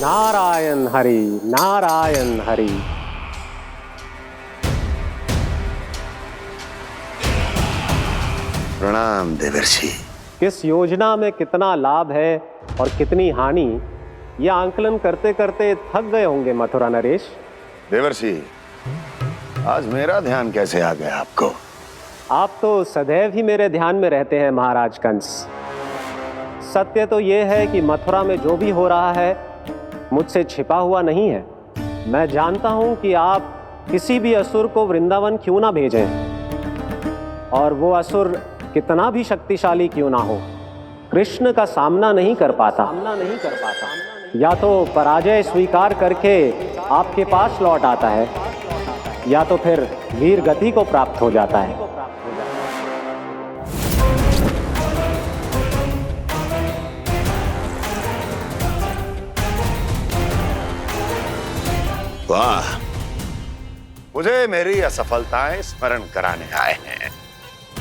नारायण हरि, नारायण हरि। प्रणाम देवर्षि। किस योजना में कितना लाभ है और कितनी हानि, यह आंकलन करते करते थक गए होंगे मथुरा नरेश। देवर्षि, आज मेरा ध्यान कैसे आ गया आपको? आप तो सदैव ही मेरे ध्यान में रहते हैं महाराज कंस। सत्य तो यह है कि मथुरा में जो भी हो रहा है मुझसे छिपा हुआ नहीं है। मैं जानता हूं कि आप किसी भी असुर को वृंदावन क्यों ना भेजें, और वो असुर कितना भी शक्तिशाली क्यों ना हो, कृष्ण का सामना नहीं कर पाता। या तो पराजय स्वीकार करके आपके पास लौट आता है, या तो फिर वीर गति को प्राप्त हो जाता है। वाह, मुझे मेरी असफलताएं स्मरण कराने आए हैं,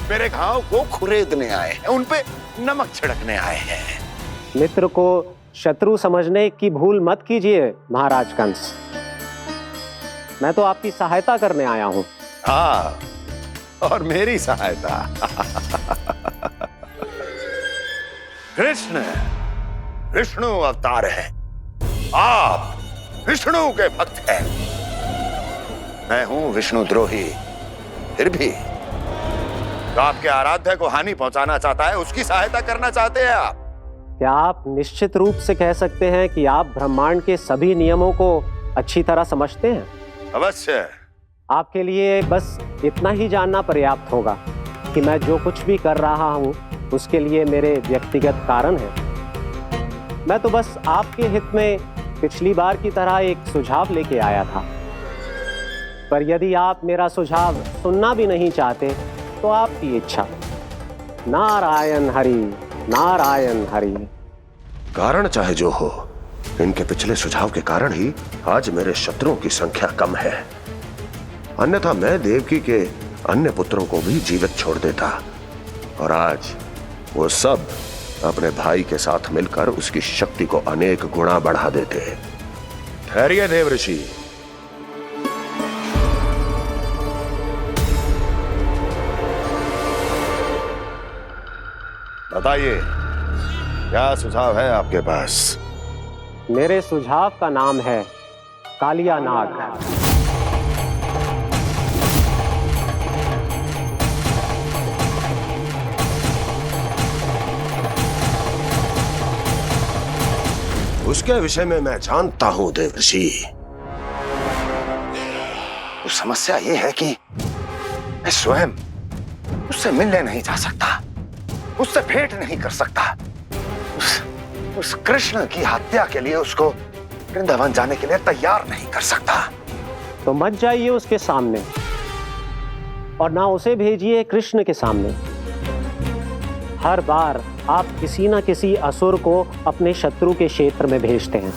मेरे घाव को खुरेदने आए हैं, उन पे नमक छिड़कने आए हैं। मित्र को शत्रु समझने की भूल मत कीजिए महाराज कंस। मैं तो आपकी सहायता करने आया हूं। हाँ, और मेरी सहायता। कृष्ण विष्णु अवतार है, आप विष्णु के भक्त हैं। मैं हूं विष्णु द्रोही, फिर भी तो आपके आराध्य को हानि पहुंचाना चाहता है, उसकी सहायता करना चाहते हैं आप। क्या आप निश्चित रूप से कह सकते हैं कि आप ब्रह्मांड के सभी नियमों को अच्छी तरह समझते हैं? अवश्य। आपके लिए बस इतना ही जानना पर्याप्त होगा कि मैं जो कुछ भी कर रहा हूं उसके लिए मेरे व्यक्तिगत कारण हैं। मैं तो बस आपके हित में पिछली बार की तरह एक सुझाव लेके आया था, पर यदि आप मेरा सुझाव सुनना भी नहीं चाहते तो आपकी इच्छा। नारायण हरि, नारायण हरि। कारण चाहे जो हो, इनके पिछले सुझाव के कारण ही आज मेरे शत्रुओं की संख्या कम है। अन्यथा मैं देवकी के अन्य पुत्रों को भी जीवित छोड़ देता, और आज वो सब अपने भाई के साथ मिलकर उसकी शक्ति को अनेक गुणा बढ़ा देते। ठहरिए देवर्षि, बताइए क्या सुझाव है आपके पास? मेरे सुझाव का नाम है कालिया नाग। उसके विषय में मैं जानता हूं देवर्षि। तो समस्या यह है कि मैं स्वयं उससे मिलने नहीं जा सकता, उससे भेंट नहीं कर सकता। उस कृष्ण की हत्या के लिए उसको वृंदावन जाने के लिए तैयार नहीं कर सकता। तो मत जाइए उसके सामने, और ना उसे भेजिए कृष्ण के सामने। हर बार आप किसी न किसी असुर को अपने शत्रु के क्षेत्र में भेजते हैं,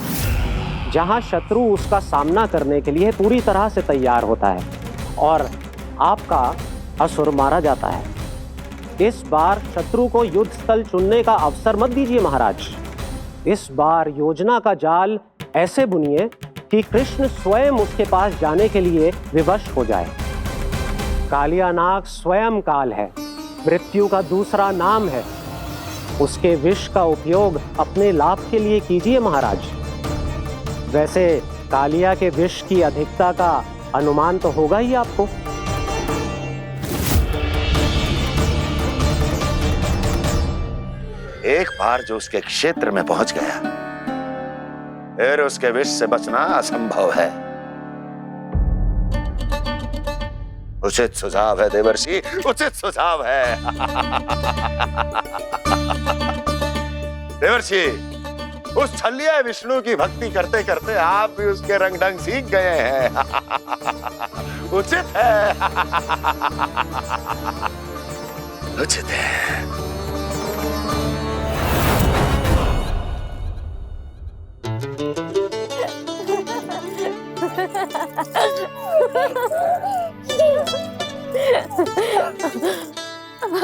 जहां शत्रु उसका सामना करने के लिए पूरी तरह से तैयार होता है और आपका असुर मारा जाता है। इस बार शत्रु को युद्ध स्थल चुनने का अवसर मत दीजिए महाराज। इस बार योजना का जाल ऐसे बुनिए कि कृष्ण स्वयं उसके पास जाने के लिए विवश हो जाए। कालिया नाग स्वयं काल है, मृत्यु का दूसरा नाम है। उसके विष का उपयोग अपने लाभ के लिए कीजिए महाराज। वैसे कालिया के विष की अधिकता का अनुमान तो होगा ही आपको। एक बार जो उसके क्षेत्र में पहुंच गया, फिर उसके विष से बचना असंभव है। उचित सुझाव है देवर्षि, उचित सुझाव है। देवर्षि, उस छलिया विष्णु की भक्ति करते करते आप भी उसके रंग ढंग सीख गए हैं। उचित है, उचित है।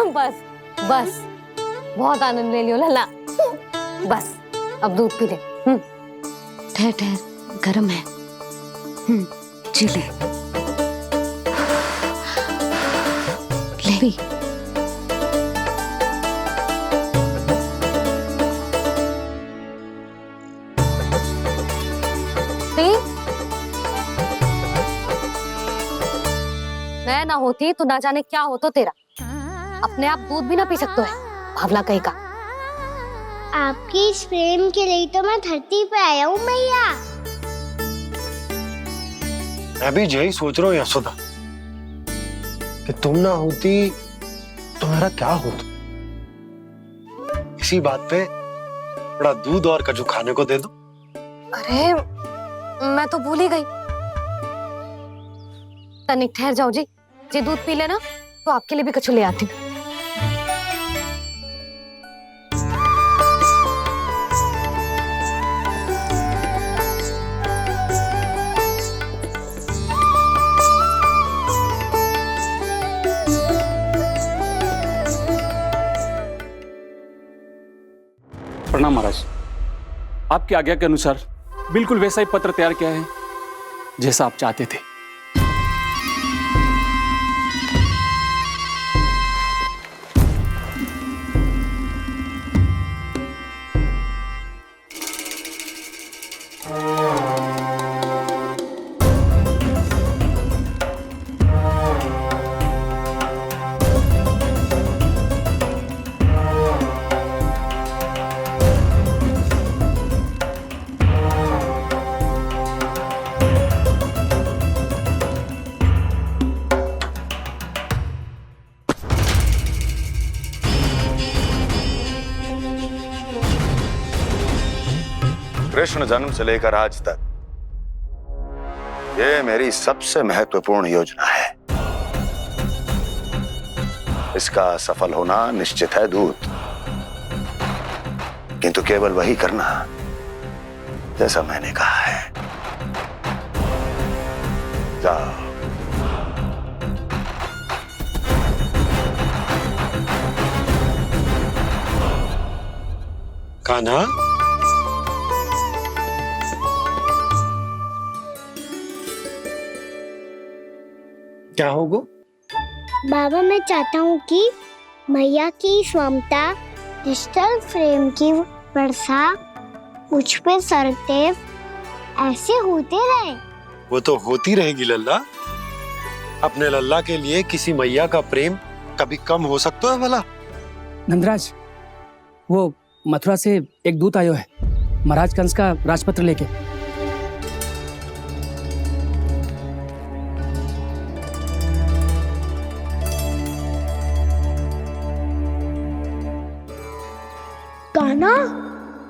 बस बस, बहुत आनंद ले लियो लल्ला। बस अब दूध पी ले। ठहर ठहर, गरम है। जी ले ले। मैं ना होती तो ना जाने क्या होता तेरा। अपने आप दूध भी ना पी सकते है, भावला कहीं का। आपकी इस प्रेम के लिए तो मैं धरती पे आया हूँ मैया। मैं भी यही सोच रहा हूँ यशोदा कि तुम ना होती तो मेरा क्या होता। इसी बात पे थोड़ा दूध और कजू खाने को दे दो। अरे मैं तो भूल ही गई। तनिक ठहर जाओ जी, जे दूध पी लेना तो आपके लिए भी कछु ले आती हूँ। प्रणाम महाराज। आपकी आज्ञा के अनुसार बिल्कुल वैसा ही पत्र तैयार किया है जैसा आप चाहते थे। कृष्ण जन्म से लेकर आज तक ये मेरी सबसे महत्वपूर्ण योजना है। इसका सफल होना निश्चित है दूत, किंतु केवल वही करना जैसा मैंने कहा है। जाओ। कान्हा, क्या होगा? बाबा मैं चाहता हूँ कि मैया की स्वमता डिजिटल फ्रेम की वर्षा मुझ पे सरतेव ऐसे होते रहे। वो तो होती रहेगी लल्ला। अपने लल्ला के लिए किसी मैया का प्रेम कभी कम हो सकता है भला? नंदराज, वो मथुरा से एक दूत आयो है महाराज कंस का राजपत्र लेके। कान्हा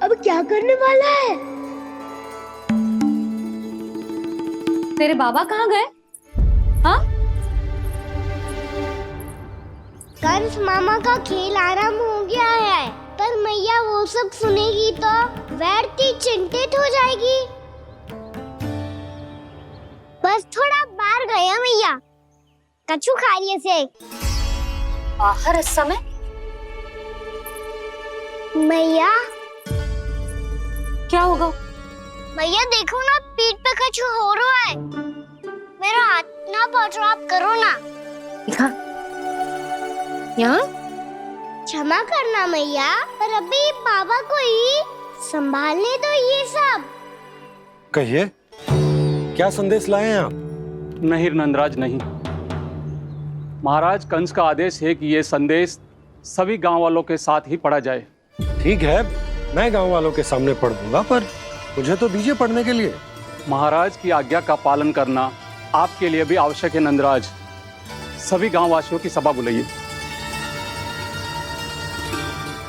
अब क्या करने वाला है? तेरे बाबा कहाँ गए? हाँ? कंस मामा का खेल आरंभ हो गया है, पर मैया वो सब सुनेगी तो व्यर्थ चिंतित हो जाएगी। बस थोड़ा बाहर गया मैया, कछु खा रही से। बाहर इस समय? मैया क्या होगा? मैया देखो ना, पीठ पे कुछ हो रहा है। मेरा हाथ ना पकड़ो, आप करो ना। यहाँ? क्षमा करना मैया, पर अभी बाबा को ही संभालने दो ये सब। कहिए, क्या संदेश लाए हैं आप? नहीं नंदराज नहीं। महाराज कंस का आदेश है कि यह संदेश सभी गांव वालों के साथ ही पढ़ा जाए। ठीक है, मैं गांव वालों के सामने पढ़ दूंगा, पर मुझे तो दीजिए पढ़ने के लिए। महाराज की आज्ञा का पालन करना आपके लिए भी आवश्यक है नंदराज। सभी गांव वासियों की सभा बुलाइए।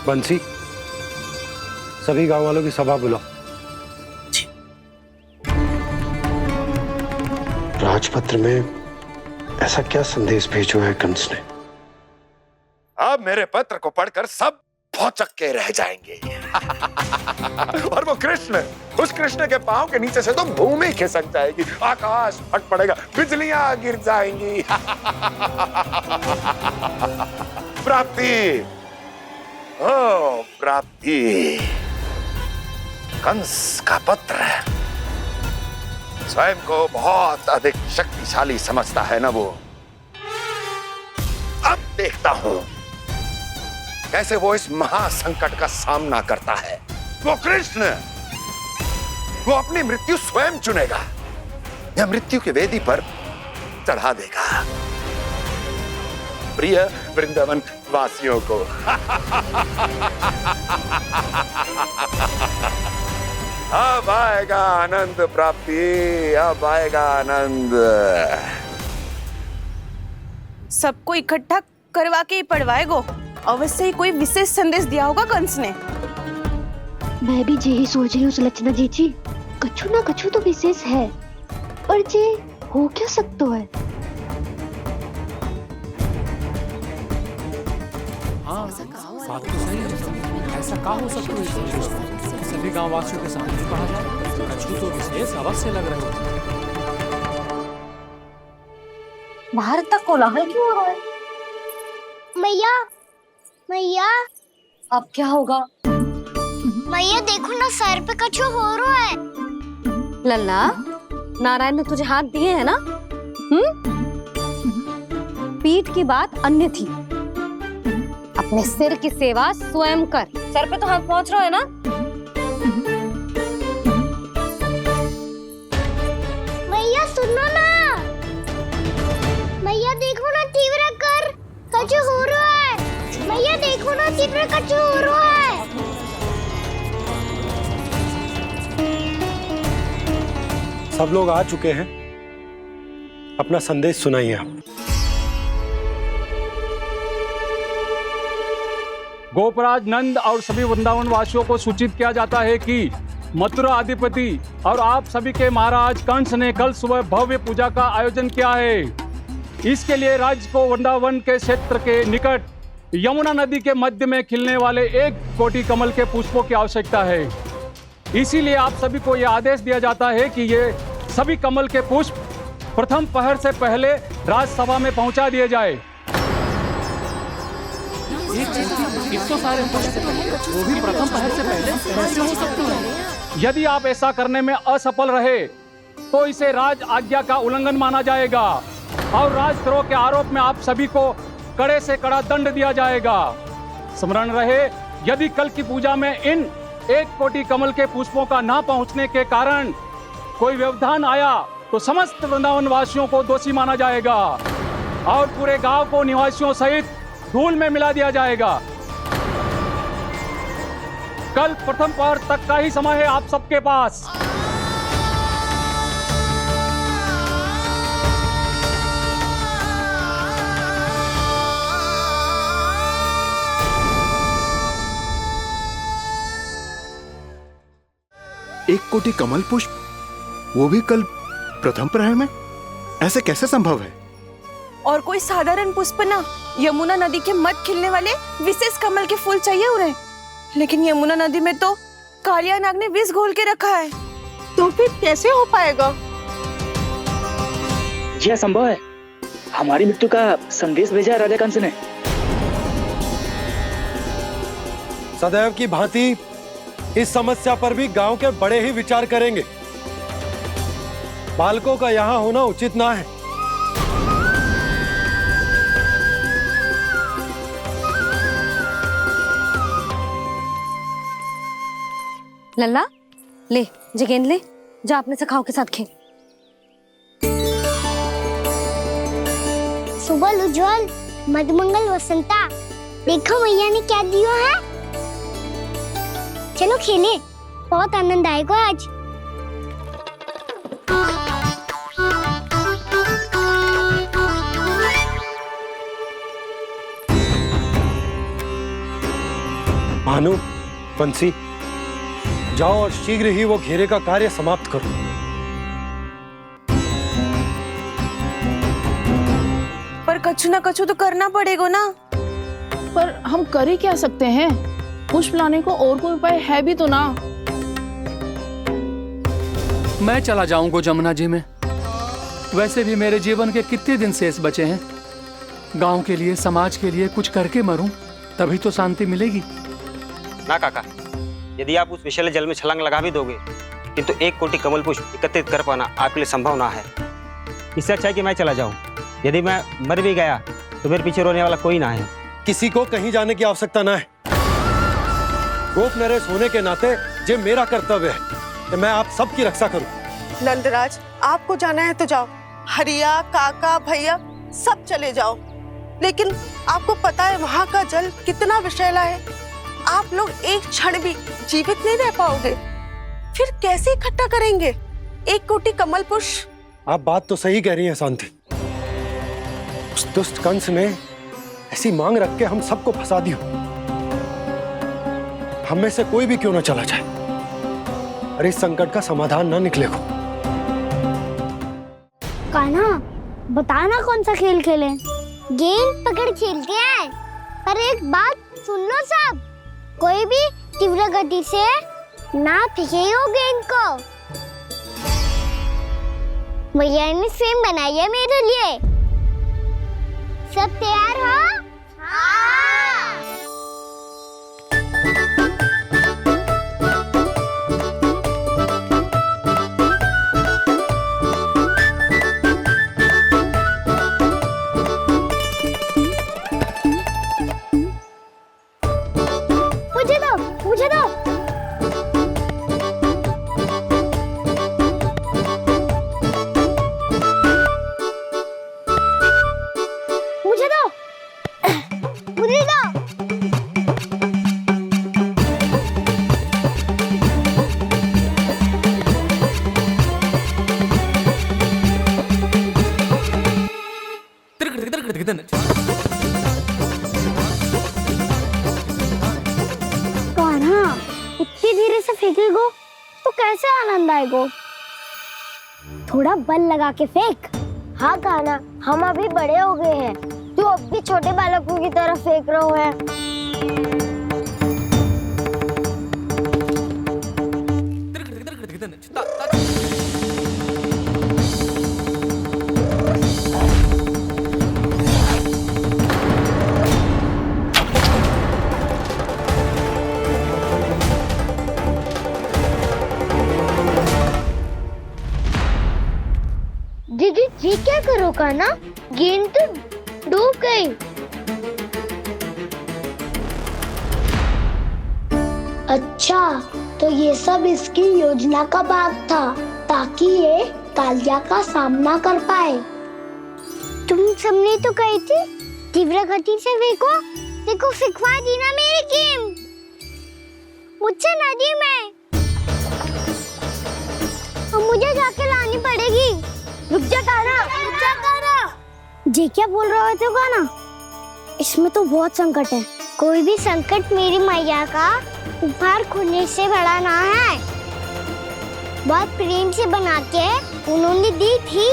बंसी, सभी गांव वालों की सभा बुलाओ। राजपत्र में ऐसा क्या संदेश भेजो है कंस ने? अब मेरे पत्र को पढ़कर सब भौचक के रह जाएंगे। और वो कृष्ण, उस कृष्ण के पांव के नीचे से तो भूमि खिसक जाएगी, आकाश फट पड़ेगा, बिजलियां गिर जाएंगी। प्राप्ति, ओ प्राप्ति, कंस का पत्र स्वयं को बहुत अधिक शक्तिशाली समझता है ना वो। अब देखता हूं कैसे वो इस महासंकट का सामना करता है। वो कृष्ण, वो अपनी मृत्यु स्वयं चुनेगा या मृत्यु की वेदी पर चढ़ा देगा प्रिय वृंदावन वासियों को। अब आएगा आनंद प्राप्ति, अब आएगा आनंद। सबको इकट्ठा करवा के ही पढ़वाएगो। अवश्य ही कोई विशेष संदेश दिया होगा कंस ने। मैं भी यही सोच रही हूँ सुलक्षणा जी, कछु ना कछु तो विशेष है, पर जे हो क्या सकता है? हाँ, बात तो सही है। ऐसा क्या हो सकता है? सभी गांव वासियों के सामने कहा जाए, कछु तो विशेष अवश्य लग रहे हो। बाहर तक कोलाहल क्यों हो रहा है? मैया, मैया, अब क्या होगा? मैया देखो ना, सर पे कछु हो रहा है। लल्ला, नारायण ने तुझे हाथ दिए हैं ना? पीठ की बात अन्य थी। अपने सिर की सेवा स्वयं कर। सर पे तो हाथ पहुंच रहा है ना? मैया सुनो ना, मैया देखो ना, तीव्र कर कछु हो रहा है। मैया देखो ना, तीव्र कछु हो रहा है। सब लोग आ चुके हैं, अपना संदेश सुनाइए आप। गोपराज नंद और सभी वृंदावन वासियों को सूचित किया जाता है कि मथुरा अधिपति और आप सभी के महाराज कंस ने कल सुबह भव्य पूजा का आयोजन किया है। इसके लिए राज्य को वृंदावन के क्षेत्र के निकट यमुना नदी के मध्य में खिलने वाले 1 कोटि कमल के पुष्पों की आवश्यकता है। इसीलिए आप सभी को यह आदेश दिया जाता है कि ये सभी कमल के पुष्प प्रथम पहर से पहले राजसभा में पहुंचा दिए जाए। इतने सारे वो भी प्रथम पहर से पहले कैसे हो सकते हैं? यदि आप ऐसा करने में असफल रहे तो इसे राज आज्ञा का उल्लंघन माना जाएगा और राजद्रोह के आरोप में आप सभी को कड़े से कड़ा दंड दिया जाएगा। स्मरण रहे, यदि कल की पूजा में इन 1 कोटि कमल के पुष्पों का ना पहुंचने के कारण कोई व्यवधान आया तो समस्त वृंदावन वासियों को दोषी माना जाएगा और पूरे गांव को निवासियों सहित धूल में मिला दिया जाएगा। कल प्रथम पहर तक का ही समय है आप सबके पास। एक कोटि कमल पुष्प, वो भी कल प्रथम प्रहर में? ऐसे कैसे संभव है? और कोई साधारण पुष्प ना, यमुना नदी के मध्य खिलने वाले विशेष कमल के फूल चाहिए उन्हें। लेकिन यमुना नदी में तो कालिया नाग ने विष घोल के रखा है, तो फिर कैसे हो पाएगा? यह संभव है। हमारी मृत्यु का संदेश भेजा है राजा कंस ने। सदैव की भांति इस समस्या पर भी गांव के बड़े ही विचार करेंगे। बालकों का यहाँ होना उचित ना है। लल्ला, ले जे गेंद ले, जा अपने सखाओं के साथ खेल। सुबह उज्जवल, मधुमंगल वसंता, देखो मैया ने क्या दिया है। चलो खेले, बहुत आनंद आएगा आज। भानु, बंसी, जाओ और शीघ्र ही वो घेरे का कार्य समाप्त करो। पर कछु ना कछु तो करना पड़ेगा ना। पर हम कर ही क्या सकते हैं? पुष्प लाने को और कोई उपाय है भी तो ना। मैं चला जाऊंगा जमुना जी में। वैसे भी मेरे जीवन के कितने दिन शेष बचे हैं। गांव के लिए, समाज के लिए कुछ करके मरूं, तभी तो शांति मिलेगी। ना काका, यदि आप उस विषैले जल में छलांग लगा भी दोगे किंतु 1 कोटि कमल पुष्प एकत्रित कर पाना आपके लिए संभव ना है। इससे अच्छा है कि मैं चला जाऊं। यदि मैं मर भी गया तो मेरे पीछे रोने वाला कोई ना है। किसी को कहीं जाने की आवश्यकता ना है। गोप नरेश होने के नाते ये मेरा कर्तव्य है कि मैं आप सबकी रक्षा करूं। नंदराज, आपको जाना है तो जाओ, हरिया, काका, भैया सब चले जाओ। लेकिन आपको पता है वहाँ का जल कितना विषैला है। आप लोग एक क्षण भी जीवित नहीं रह पाओगे। फिर कैसे इकट्ठा करेंगे 1 कोटि कमल पुष्प? आप बात तो सही कह रही हैं शांति। उस दुष्ट कंस ने ऐसी मांग रख के हम सबको फंसा दी हो। हम में से कोई भी क्यों ना चला जाए और इस संकट का समाधान ना निकले को। कान्हा, बताना कौन सा खेल खेलें? गेंद पकड़ खेलते हैं। पर एक बात सुन लो सब, कोई भी तीव्र गति से ना फेंकेगा गेंद को। भैया ने फ्रेम बनाई है मेरे लिए। सब तैयार हो? हाँ। मुझे दो, मुझे दो। मुझे दो, मुझे दो। कान्हा, इतनी धीरे से फेंकेगो तो कैसे आनंद आएगो? थोड़ा बल लगा के फेंक। हाँ कान्हा, हम अभी बड़े हो गए हैं, तू अब भी छोटे बालकों की तरह फेंक रहे है। दीदी जी क्या करो कान्हा? गेंद तो डूब गई। अच्छा, तो ये सब इसकी योजना का भाग था ताकि ये कालिया का सामना कर पाए। तुम सबने तो कही थी तीव्र गति से फेंको, देखो फिकवा दी ना मेरी गेम। मुझसे नदी में। अब मुझे जाके लानी पड़ेगी। रुक जा कान्हा, रुक जा कान्हा। जी क्या बोल रहे थे कान्हा? इसमें तो बहुत संकट है। कोई भी संकट मेरी मैया का उपहार खोने से बड़ा ना है। बहुत प्रेम से बना के उन्होंने दी थी।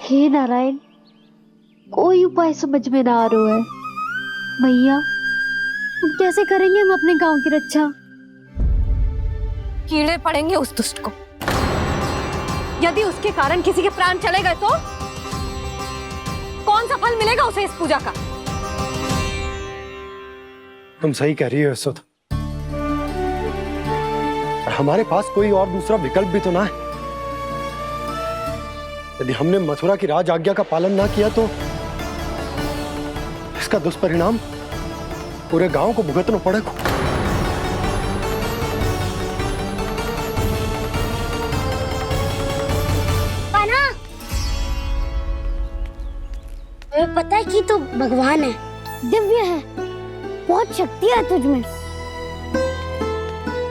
हे नारायण, कोई उपाय समझ में ना आ रहा है। भैया, हम कैसे करेंगे हम अपने गांव की रक्षा? कीड़े पड़ेंगे उस दुष्ट को। यदि उसके कारण किसी के प्राण चले गए तो कौन सा फल मिलेगा उसे इस पूजा का? तुम सही कह रही हो यशोदा। और हमारे पास कोई और दूसरा विकल्प भी तो ना है। यदि हमने मथुरा की राज आज्ञा का पालन ना किया तो इसका दुष्परिणाम पूरे गांव को भुगतना पड़ेगा। तुम्हें पता है कि तू भगवान है, दिव्य है, बहुत शक्ति है तुझमें।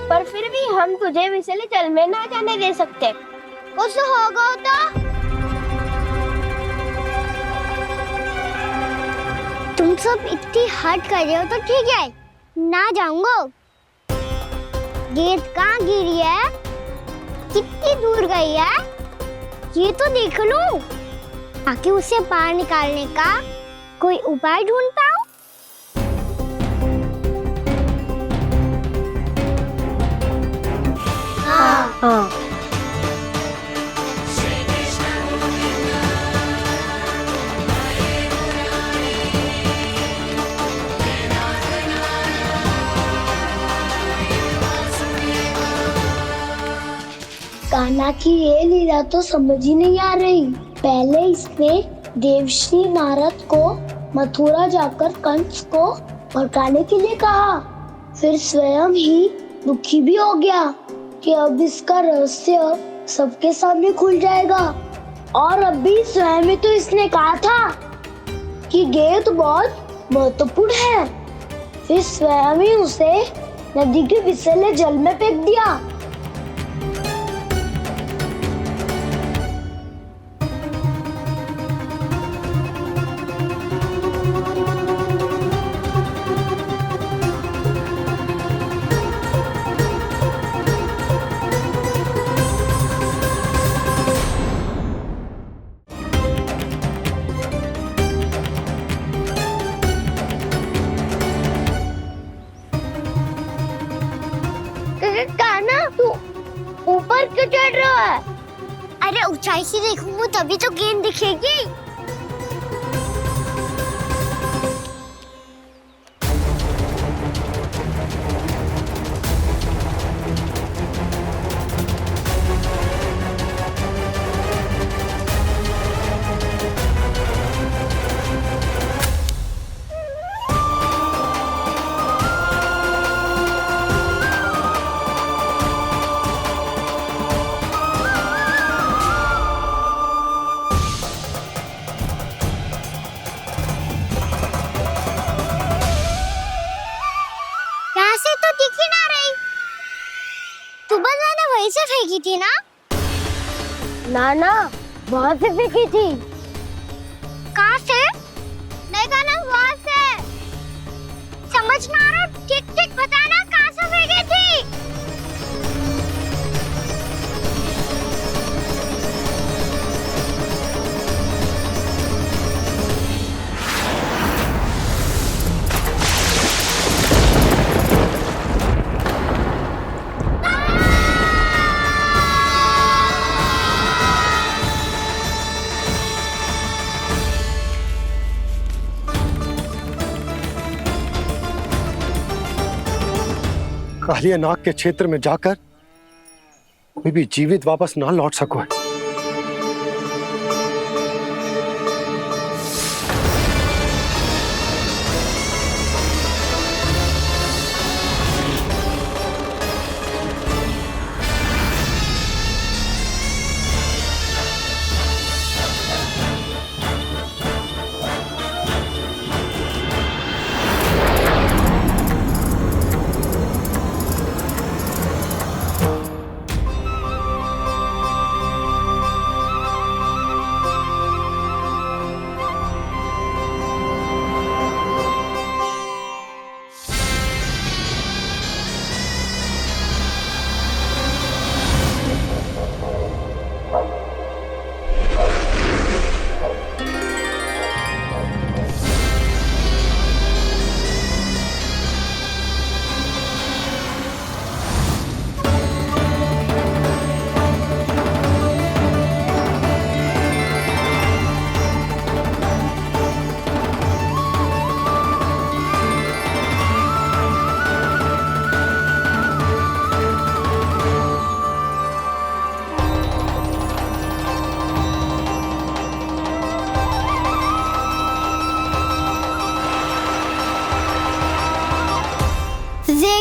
पर फिर भी हम तुझे विषैले जल में ना जाने दे सकते। कुछ होगा तो तुम सब इतनी हट कर रहे हो तो ठीक है, ना जाऊंगा। गेंद कहाँ गिरी है, कितनी दूर गई है, ये तो देख लूं, ताकि उसे बाहर निकालने का कोई उपाय ढूंढ पाऊं। हाँ। कान्हा की ये लीला तो समझ ही नहीं आ रही। पहले इसने देवश्री नारद को मथुरा जाकर कंस को भड़काने के लिए कहा, फिर स्वयं ही दुखी भी हो गया कि अब इसका रहस्य सबके सामने खुल जाएगा। और अभी स्वयं ही तो इसने कहा था कि गेट बहुत महत्वपूर्ण है, फिर स्वयं ही उसे नदी के विसले जल में फेंक दिया। कान्हा, तू ऊपर क्यों चढ़ रहा है? अरे ऊंचाई से देखूंगा तभी तो गेंद दिखेगी। वहीं से फेंकी थी ना? ना वहाँ से फेंकी थी। कहाँ से? नहीं कहना वहाँ से। समझ ना आ रहा, ठीक बताना कहाँ से फेंकी थी? कालियानाग के क्षेत्र में जाकर कोई भी जीवित वापस ना लौट सको।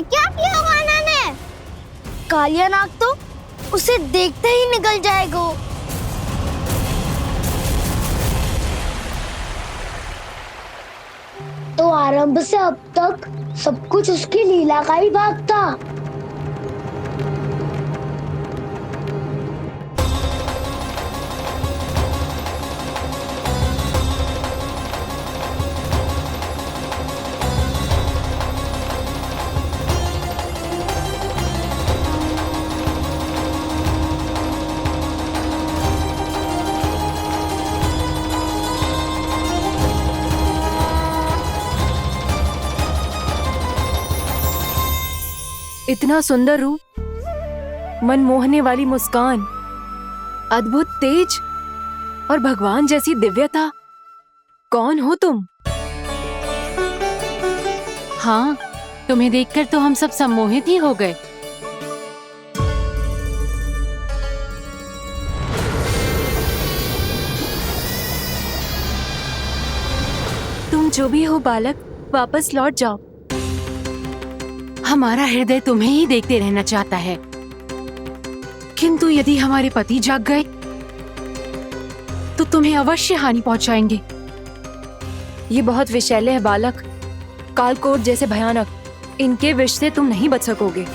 क्या किया कान्हा ने? कालियानाग तो उसे देखते ही निकल जाएगा। तो आरंभ से अब तक सब कुछ उसकी लीला का ही भाग था। इतना सुंदर रूप, मन मोहने वाली मुस्कान, अद्भुत तेज और भगवान जैसी दिव्यता। कौन हो तुम? हाँ, तुम्हें देखकर तो हम सब सम्मोहित ही हो गए। जो भी हो बालक, वापस लौट जाओ। हमारा हृदय तुम्हें ही देखते रहना चाहता है, किंतु यदि हमारे पति जाग गए तो तुम्हें अवश्य हानि पहुंचाएंगे। ये बहुत विषैले है बालक, कालकोट जैसे भयानक। इनके विष से तुम नहीं बच सकोगे।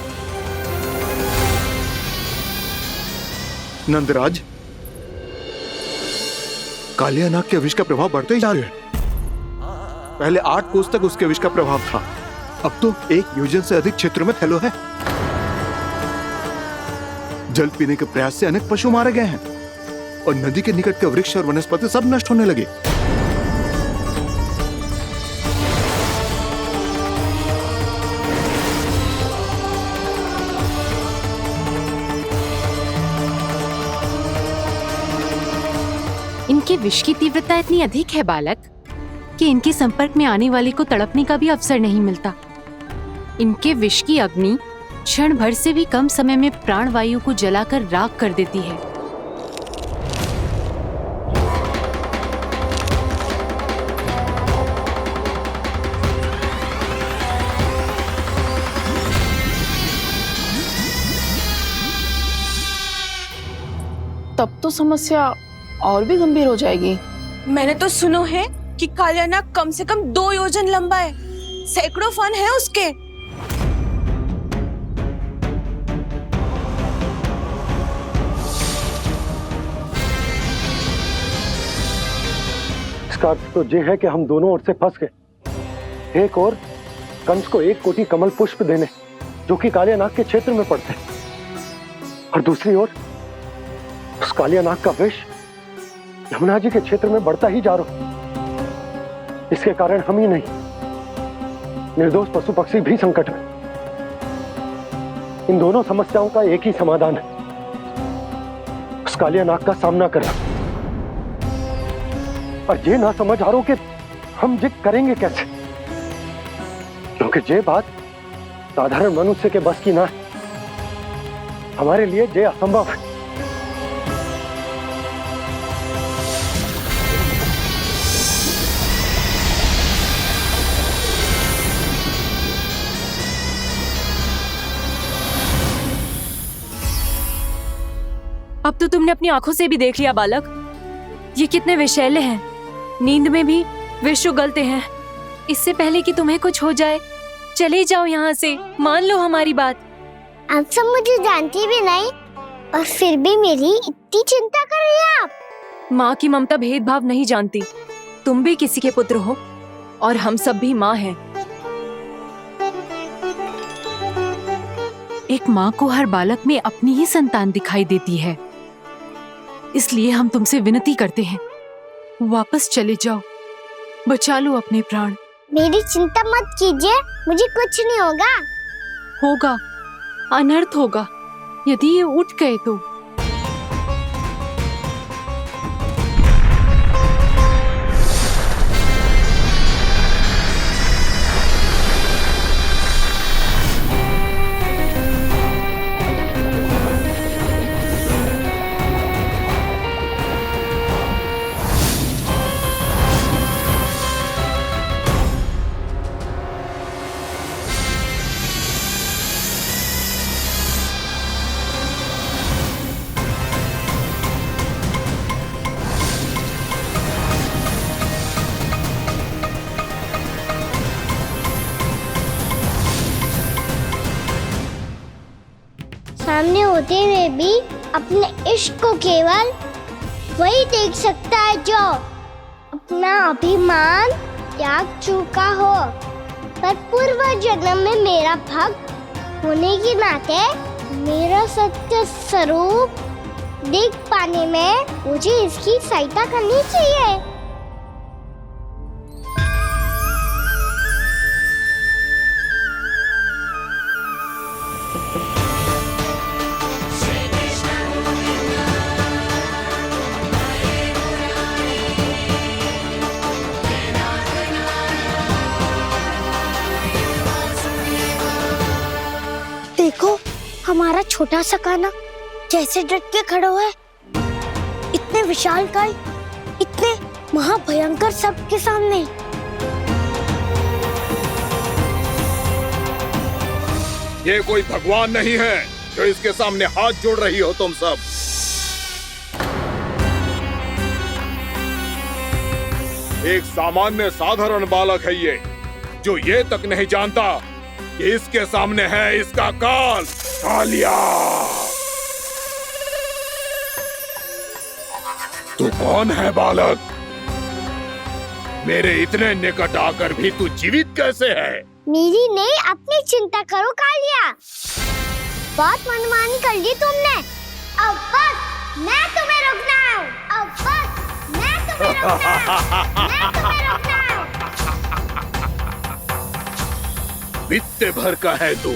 नंदराज, कालिया नाग के विष का प्रभाव बढ़ते ही जा रहा है। पहले 8 कोस तक उसके विष का प्रभाव था, अब तो 1 योजन से अधिक क्षेत्र में फैलो है। जल पीने के प्रयास से अनेक पशु मारे गए हैं और नदी के निकट के वृक्ष और वनस्पति सब नष्ट होने लगे। इनके विष की तीव्रता इतनी अधिक है बालक कि इनके संपर्क में आने वाले को तड़पने का भी अवसर नहीं मिलता। इनके विष की अग्नि क्षण भर से भी कम समय में प्राण वायु को जलाकर राख कर देती है। तब तो समस्या और भी गंभीर हो जाएगी। मैंने तो सुनो है कि कालिया नाग कम से कम 2 योजन लंबा है, सैकड़ों फन है उसके। इसका अर्थ तो ये है कि हम दोनों ओर से फंस गए। एक और कंस को 1 कोटि कमल पुष्प देने जो कि कालिया नाग के क्षेत्र में पड़ते हैं, और दूसरी ओर उस कालिया नाग का विष यमुना जी के क्षेत्र में बढ़ता ही जा रहा। इसके कारण हम ही नहीं, निर्दोष पशु पक्षी भी संकट में। इन दोनों समस्याओं का एक ही समाधान है, उस कालिया नाग का सामना करना। और ये ना समझ आ रहा कि हम ये करेंगे कैसे, क्योंकि ये बात साधारण मनुष्य के बस की ना है। हमारे लिए ये असंभव है। अब तो तुमने अपनी आंखों से भी देख लिया बालक, ये कितने विषैले हैं। नींद में भी विष उगलते हैं। इससे पहले कि तुम्हें कुछ हो जाए, चले जाओ यहाँ से, मान लो हमारी बात। आप सब मुझे जानती भी नहीं और फिर भी मेरी इतनी चिंता कर रही हैं आप। माँ की ममता भेदभाव नहीं जानती। तुम भी किसी के पुत्र हो और हम सब भी माँ हैं। एक माँ को हर बालक में अपनी ही संतान दिखाई देती है, इसलिए हम तुमसे विनती करते हैं, वापस चले जाओ, बचा लो अपने प्राण। मेरी चिंता मत कीजिए, मुझे कुछ नहीं होगा। होगा, अनर्थ होगा यदि ये उठ गए तो। सामने होते हुए भी अपने इश्क को केवल वही देख सकता है जो अपना अभिमान त्याग चुका हो। पर पूर्व जन्म में मेरा भक्त होने के नाते मेरा सत्य स्वरूप देख पाने में मुझे इसकी सहायता करनी चाहिए। देखो हमारा छोटा सा कान्हा कैसे डट के खड़ा हुआ है। इतने विशालकाय, इतने महाभयंकर सबके सामने। ये कोई भगवान नहीं है जो इसके सामने हाथ जोड़ रही हो तुम सब। एक सामान्य साधारण बालक है ये, जो ये तक नहीं जानता कि इसके सामने है इसका काल, कालिया। तू कौन है बालक? मेरे इतने निकट आकर भी तू जीवित कैसे है? मेरी नहीं, अपनी चिंता करो कालिया। बहुत मनमानी कर ली तुमने। अब बस मैं तुम्हें रोकना हूँ। अब बस मैं तुम्हें रोकना हूँ। मैं तुम्हें रोकना हूँ। बित्ते भर का है तू,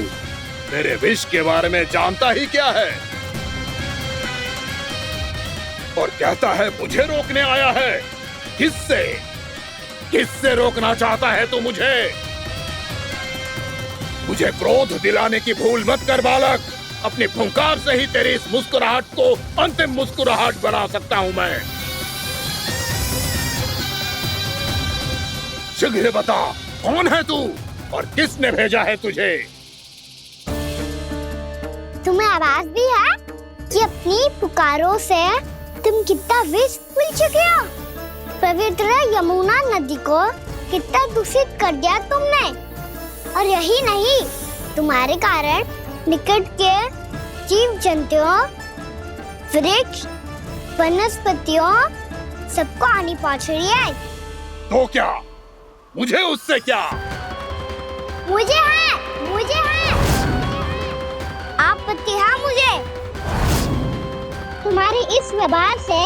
मेरे विष के बारे में जानता ही क्या है? और कहता है मुझे रोकने आया है। किससे? किससे रोकना चाहता है तू मुझे? मुझे क्रोध दिलाने की भूल मत कर बालक। अपनी फुंकार से ही तेरी इस मुस्कुराहट को अंतिम मुस्कुराहट बना सकता हूं मैं। शीघ्र बता, कौन है तू और किसने भेजा है तुझे? तुम्हें आवाज भी है कि अपनी पुकारों से तुम कितना विष भूल चुके हो। पवित्र यमुना नदी को कितना दूषित कर दिया तुमने। और यही नहीं, तुम्हारे कारण निकट के जीव जंतुओं, वृक्ष, वनस्पतियों सबको हानि पहुंच रही है। तो क्या? मुझे उससे क्या? मुझे है आपत्ति है मुझे तुम्हारे इस व्यवहार से,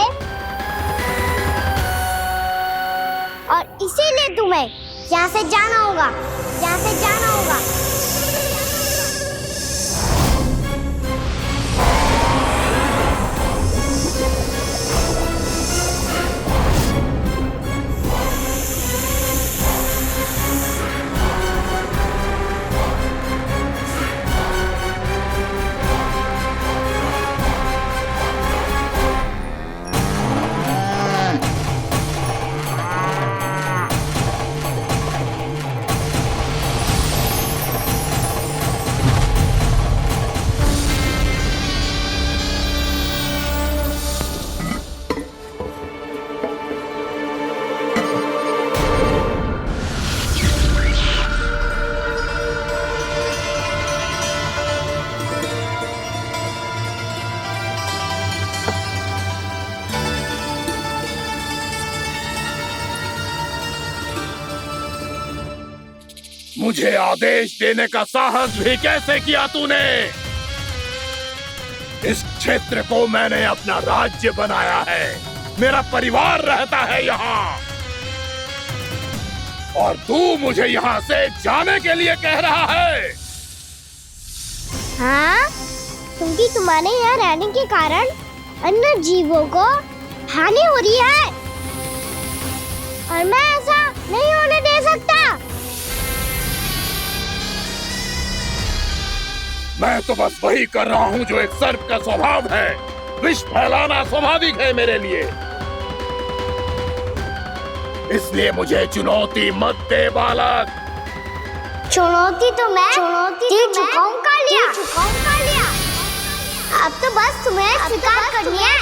और इसीलिए तुम्हें यहाँ से जाना होगा। यहाँ से जाना होगा। मुझे आदेश देने का साहस भी कैसे किया तूने? इस क्षेत्र को मैंने अपना राज्य बनाया है। मेरा परिवार रहता है यहाँ, और तू मुझे यहाँ से जाने के लिए कह रहा है? हाँ, क्योंकि तुम्हारे यहाँ रहने के कारण अन्य जीवों को हानि हो रही है, और मैं ऐसा नहीं होने दे सकता। मैं तो बस वही कर रहा हूँ जो एक सर्प का स्वभाव है। विष फैलाना स्वाभाविक है मेरे लिए। इसलिए मुझे चुनौती मत दे बालक। चुनौती तो मैं दे चुका हूँ कालिया। अब तो बस तुम्हें स्वीकार करनी है।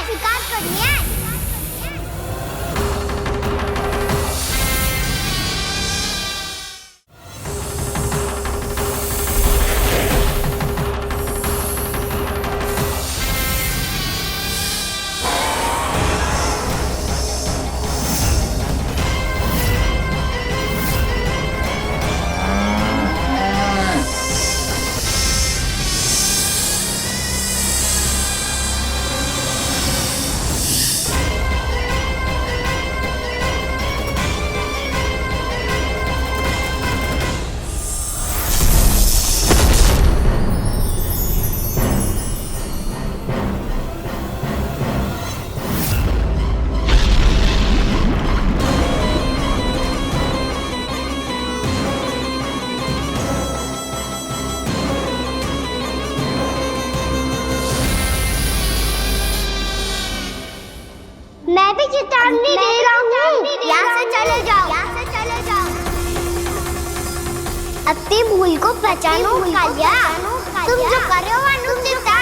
मैं भी चेतावनी दे रहा हूँ, यहाँ से चले जाओ। अपनी भूल को पहचानो कालिया। तुम जो कर रहे हो अनुचित है।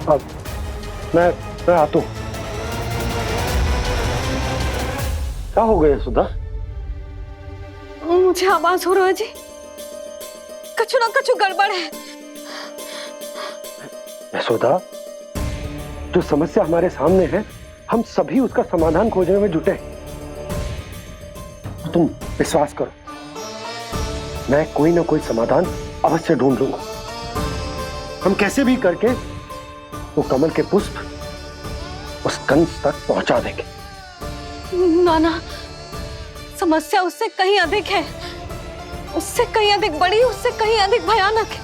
अब मैं आता हूँ। क्या हो गया सुधा? मुझे आवाज हो रहा है जी, कछु ना कछु गड़बड़ है। यशोदा, जो समस्या हमारे सामने है, हम सभी उसका समाधान खोजने में जुटे हैं। तुम विश्वास करो, मैं कोई ना कोई समाधान अवश्य ढूंढ लूंगा। हम कैसे भी करके वो कमल के पुष्प उस कंस तक पहुंचा देंगे। नाना, समस्या उससे कहीं अधिक है, उससे कहीं अधिक बड़ी, उससे कहीं अधिक भयानक है।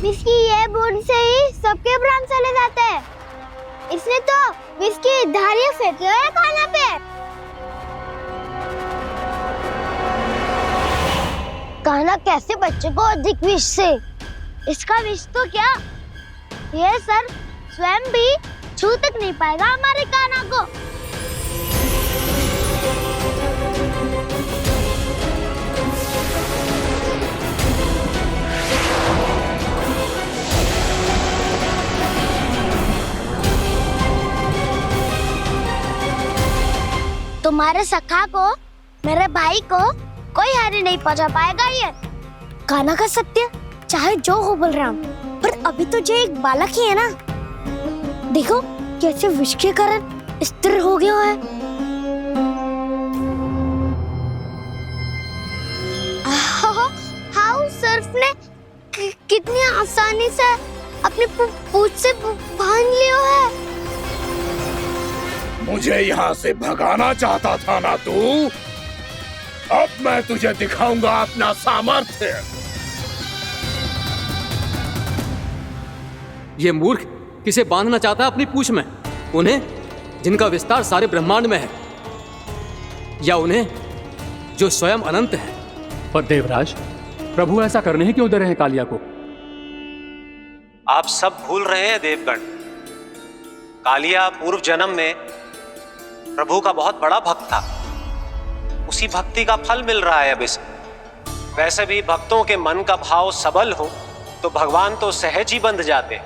विस्की ये बूंद से ही सबके प्राण चले जाते हैं। इसने तो विस्की धारियां फेंके हुए खाना पे। कान्हा कैसे बच्चे को अधिक विष से? इसका विष तो क्या, ये सर स्वयं भी छू तक नहीं पाएगा हमारे कान्हा को। तुम्हारे सखा को, मेरे भाई को कोई हानि नहीं पहुंचा पाएगा। ये कान्हा का सत्य चाहे जो हो बलराम, पर अभी तो जो एक बालक ही है ना। देखो कैसे विष के कारण स्थिर हो गया है। हाउ सर्फ ने कितनी आसानी से अपनी पूंछ से बांध लिया है। मुझे यहाँ से भगाना चाहता था ना तू? अब मैं तुझे दिखाऊंगा अपना सामर्थ्य। ये मूर्ख किसे बांधना चाहता है अपनी पूंछ में? उन्हें जिनका विस्तार सारे ब्रह्मांड में है, या उन्हें जो स्वयं अनंत है? पर देवराज, प्रभु ऐसा करने ही क्यों दे रहे हैं कालिया को? आप सब भूल रहे हैं देवगण, कालिया पूर्व जन्म में प्रभु का बहुत बड़ा भक्त था। उसी भक्ति का फल मिल रहा है अब इसे। वैसे भी भक्तों के मन का भाव सबल हो तो भगवान तो सहज ही बंध जाते।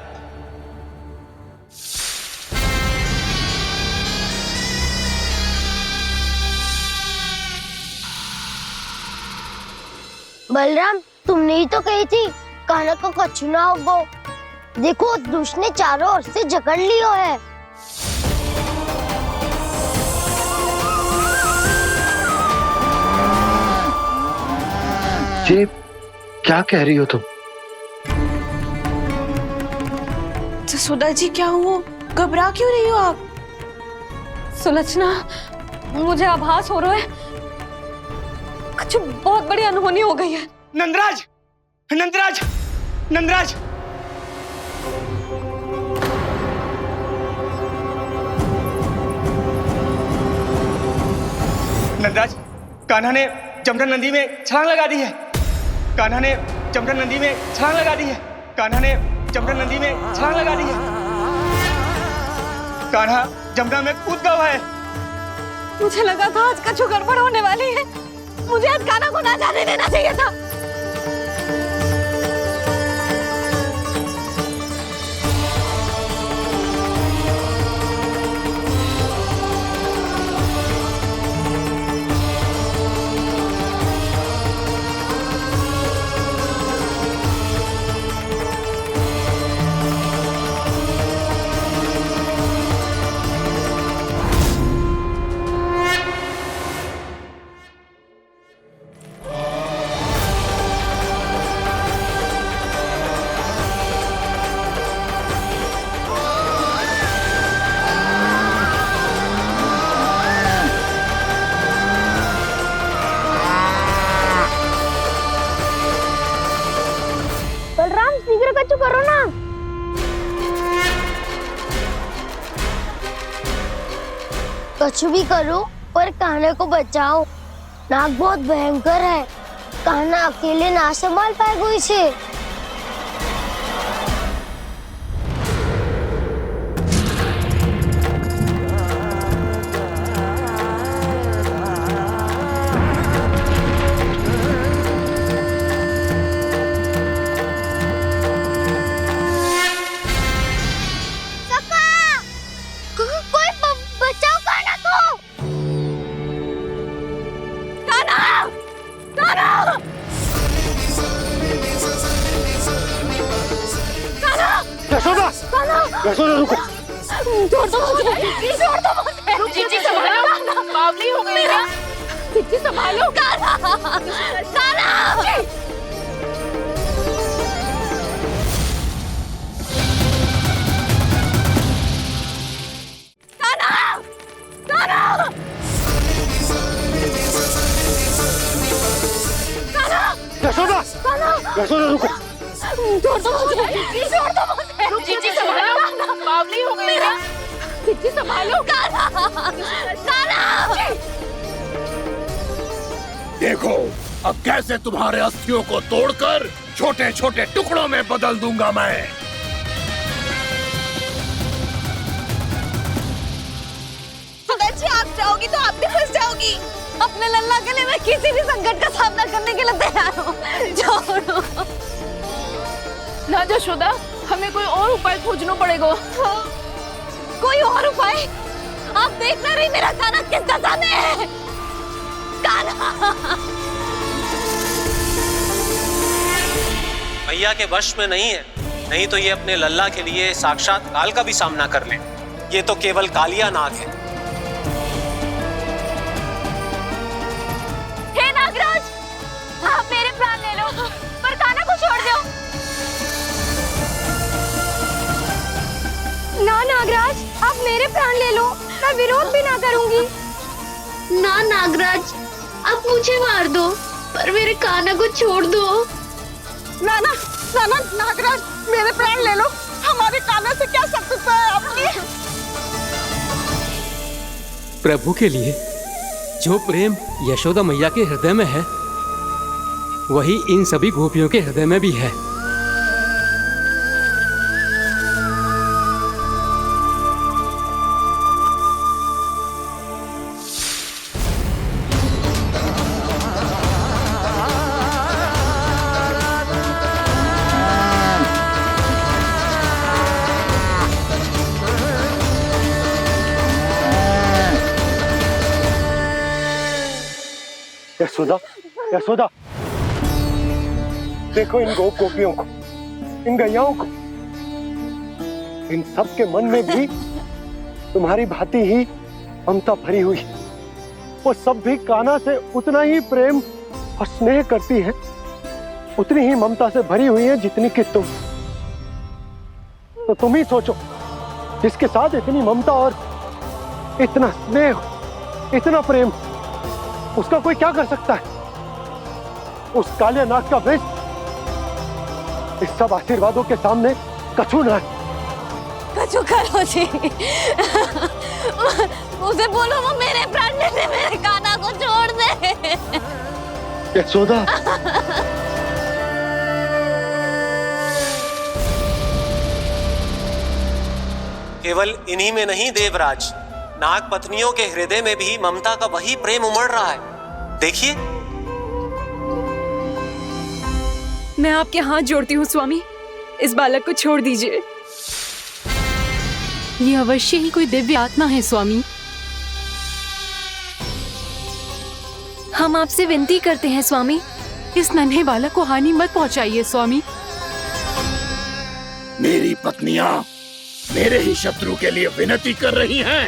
बलराम, तुमने ही तो कही थी कान्हा को कछु ना होगो। देखो दुष्ट ने चारों ओर से जकड़ लियो है। ये क्या कह रही हो तुम? सुधा जी, क्या हुआ? घबरा क्यों रही हो आप? सुलक्षणा, मुझे आभास हो रहा है कुछ बहुत बड़ी अनहोनी हो गई है। नंदराज, नंदराज, नंदराज! नंदराज, कान्हा ने जमना नदी में छलांग लगा दी है। कान्हा ने जमना नदी में छलांग लगा दी है। कान्हा ने जमना नदी में छलांग लगा दी है। कान्हा जमना में कूद गया है। मुझे लगा था आज कछु गड़बड़ होने वाली है। मुझे आज कान्हा को ना जाने देना चाहिए था। बलराम शीघ्र कछु करो ना। कछु भी करो पर कान्हा को बचाओ। नाग बहुत भयंकर है, कान्हा अकेले ना संभाल पाएगा इसे। यशोदा, यशोदा रुको। छोड़ दो मुझे, छोड़ दो मुझे। जीजी संभालो, बावली हो गई क्या? जीजी संभालो। कान्हा, कान्हा। यशोदा, यशोदा रुको। छोड़ दो मुझे, छोड़ दो मुझे। जीजी संभालो, बावली हो गई क्या? जीजी संभालो। कान्हा, कान्हा। देखो अब कैसे तुम्हारे अस्थियों को तोड़कर छोटे छोटे टुकड़ों में बदल दूंगा मैं। अगर जी आप जाओगी तो आप भी फंस जाओगी। अपने लल्ला के लिए मैं किसी भी संकट का सामना करने के लिए तैयार हूँ। छोड़ो ना यशोदा, हमें कोई और उपाय खोजना पड़ेगा। हाँ, कोई और उपाय? आप देख ना रही मेरा कान्हा किस दशा में है। कान्हा मैया के वश में नहीं है, नहीं तो ये अपने लल्ला के लिए साक्षात काल का भी सामना कर ले। ये तो केवल कालिया नाग है। हे नागराज, आप मेरे प्राण ले लो पर कान्हा को छोड़ दो। ना नागराज, आप मेरे प्राण ले लो, मैं विरोध भी ना करूंगी। ना नागराज, आप मुझे मार दो पर मेरे कान्हा को छोड़ दो। ना ना ना ना नागराज, मेरे प्राण ले लो, हमारे कान्हा से क्या शत्रुता है आपकी? प्रभु के लिए जो प्रेम यशोदा मैया के हृदय में है, वही इन सभी गोपियों के हृदय में भी है। यशोदा, यशोदा, देखो इन गोपियों को, इन गैयाओं को। इन सब के मन में भी तुम्हारी भांति ही ममता भरी हुई है। वो सब भी कान्हा से उतना ही प्रेम और स्नेह करती है, उतनी ही ममता से भरी हुई है जितनी कि तुम। तो तुम ही सोचो, जिसके साथ इतनी ममता और इतना स्नेह, इतना प्रेम, उसका कोई क्या कर सकता है? उस कालिया नाग का विष इस सब आशीर्वादों के सामने कछु ना है। कछु करो जी। उसे बोलो वो मेरे प्राण ले ले, मेरे कान्हा को छोड़ दे। यशोदा, केवल इन्हीं में नहीं देवराज, नाग पत्नियों के हृदय में भी ममता का वही प्रेम उमड़ रहा है। देखिए। मैं आपके हाथ जोड़ती हूँ स्वामी, इस बालक को छोड़ दीजिए। ये अवश्य ही कोई दिव्य आत्मा है स्वामी। हम आपसे विनती करते हैं स्वामी, इस नन्हे बालक को हानि मत पहुंचाइए स्वामी। मेरी पत्नियां मेरे ही शत्रु के लिए विनती कर रही हैं।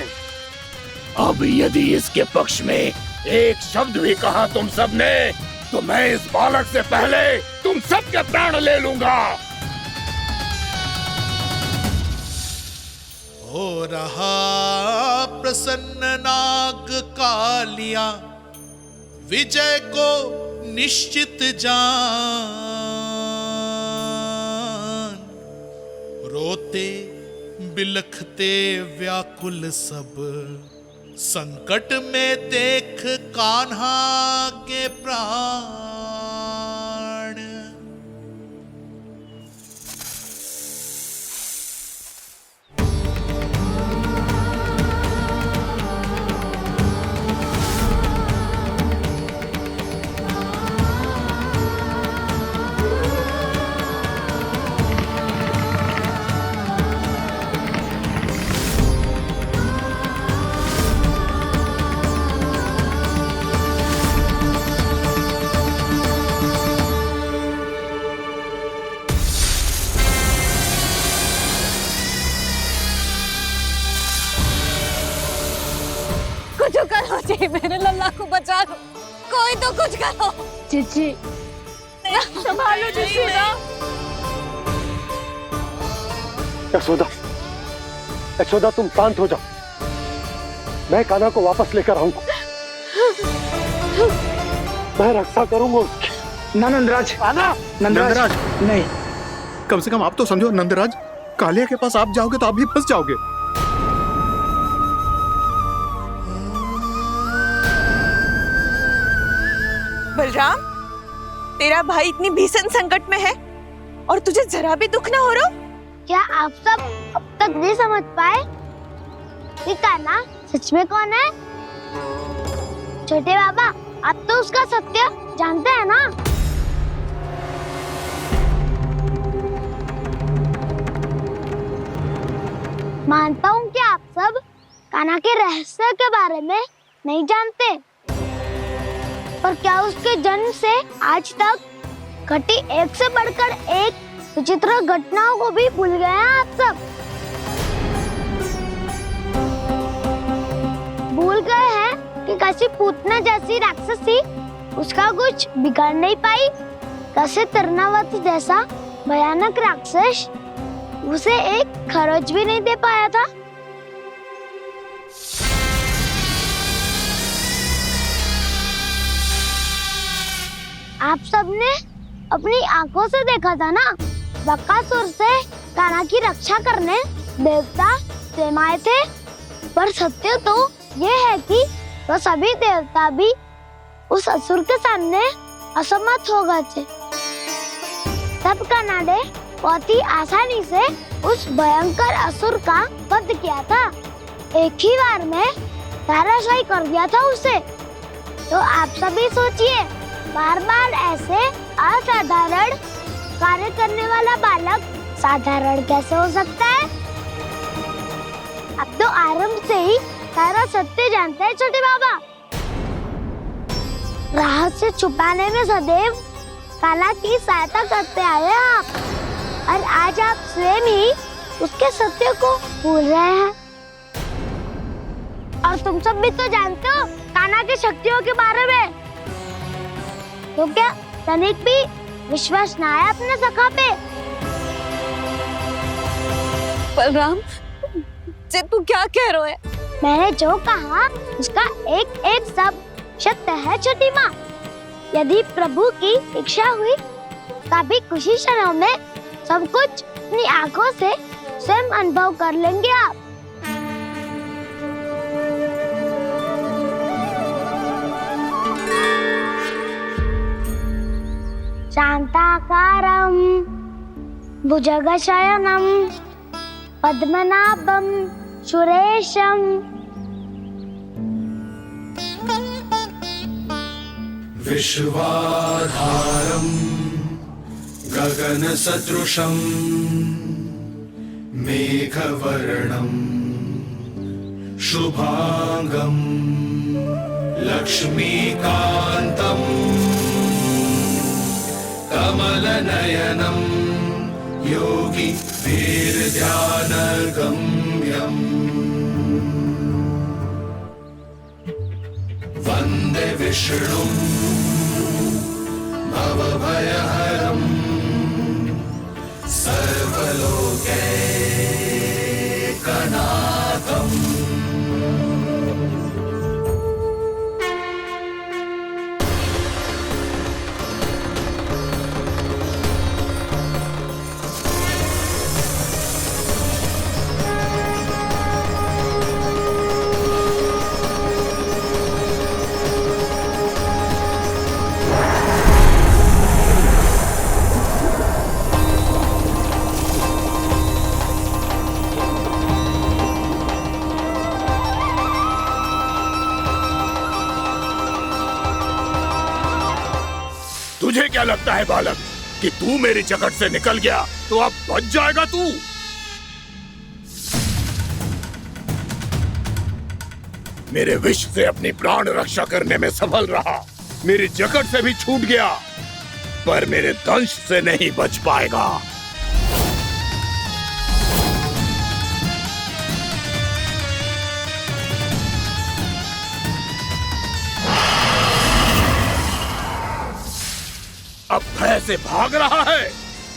अब यदि इसके पक्ष में एक शब्द भी कहा तुम सबने, तो मैं इस बालक से पहले तुम सबके प्राण ले लूंगा। हो रहा प्रसन्न नाग कालिया, विजय को निश्चित जान। रोते बिलखते व्याकुल सब, संकट में देख कान्हा के प्राण। कुछ करो जी, मेरे लल्ला को बचा लो, कोई तो कुछ करो। जीजी संभालो जी ना। यशोदा, यशोदा तुम शांत हो जाओ, मैं कान्हा को वापस लेकर आऊंगा, मैं रक्षा करूंगा उसकी। ना नंदराज, नंदराज नहीं, कम से कम आप तो समझो नंदराज, कालिया के पास आप जाओगे तो आप भी फंस जाओगे। बलराम, तेरा भाई इतनी भीषण संकट में है और तुझे जरा भी दुख ना हो रहा? क्या आप सब अब तक नहीं समझ पाए कि कान्हा सच में कौन है? छोटे बाबा, आप तो उसका सत्य जानते हैं ना? मानता हूँ कि आप सब कान्हा के रहस्य के बारे में नहीं जानते, पर क्या उसके जन्म से आज तक घटी एक से बढ़कर एक विचित्र घटनाओं को भी भूल गए हैं आप सब? भूल गए हैं कि कैसी पूतना जैसी राक्षसी उसका कुछ बिगाड़ नहीं पाई, कैसे तरनावत जैसा भयानक राक्षस उसे एक खरोच भी नहीं दे पाया था। आप सबने अपनी आंखों से देखा था ना, बकासुर से कान्हा की रक्षा करने देवता स्वयं आए थे, पर सत्य तो ये है कि वो सभी देवता भी उस असुर के सामने असमर्थ हो गए थे। तब कान्हा ने बहुत ही आसानी से उस भयंकर असुर का वध किया था, एक ही बार में धराशायी कर दिया था उसे। तो आप सभी सोचिए, बार बार ऐसे असाधारण कार्य करने वाला बालक साधारण कैसे हो सकता है? अब तो आरंभ से ही सारा सत्य जानते हैं छोटे बाबा। रहस्य छुपाने में सदैव काला की सहायता करते आए आप, और आज आप स्वयं ही उसके सत्य को भूल रहे हैं। और तुम सब भी तो जानते हो कान्हा की शक्तियों के बारे में, तो क्या तनिक भी विश्वास ना है अपने सखा पे? बलराम जी, तू क्या कह रहे है? मैंने जो कहा उसका एक एक शब्द सत्य है छोटी माँ। यदि प्रभु की इच्छा हुई तभी कुछ ही क्षणों में सब कुछ अपनी आंखों से स्वयं अनुभव कर लेंगे आप। शांताकारं भुजगशयनं पद्मनाभं सुरेशं विश्वाधारं गगनसदृशं मेघवर्णं शुभांगं लक्ष्मीकान्तं कमलनयनं योगी वीरध्यानगम्यं वन्दे विष्णुं भवभयहरं सर्वलोकैकनाथम्। क्या लगता है बालक कि तू मेरी जकड़ से निकल गया तो अब बच जाएगा तू? मेरे विष से अपनी प्राण रक्षा करने में सफल रहा, मेरी जकड़ से भी छूट गया, पर मेरे दंश से नहीं बच पाएगा। अब भय से भाग रहा है,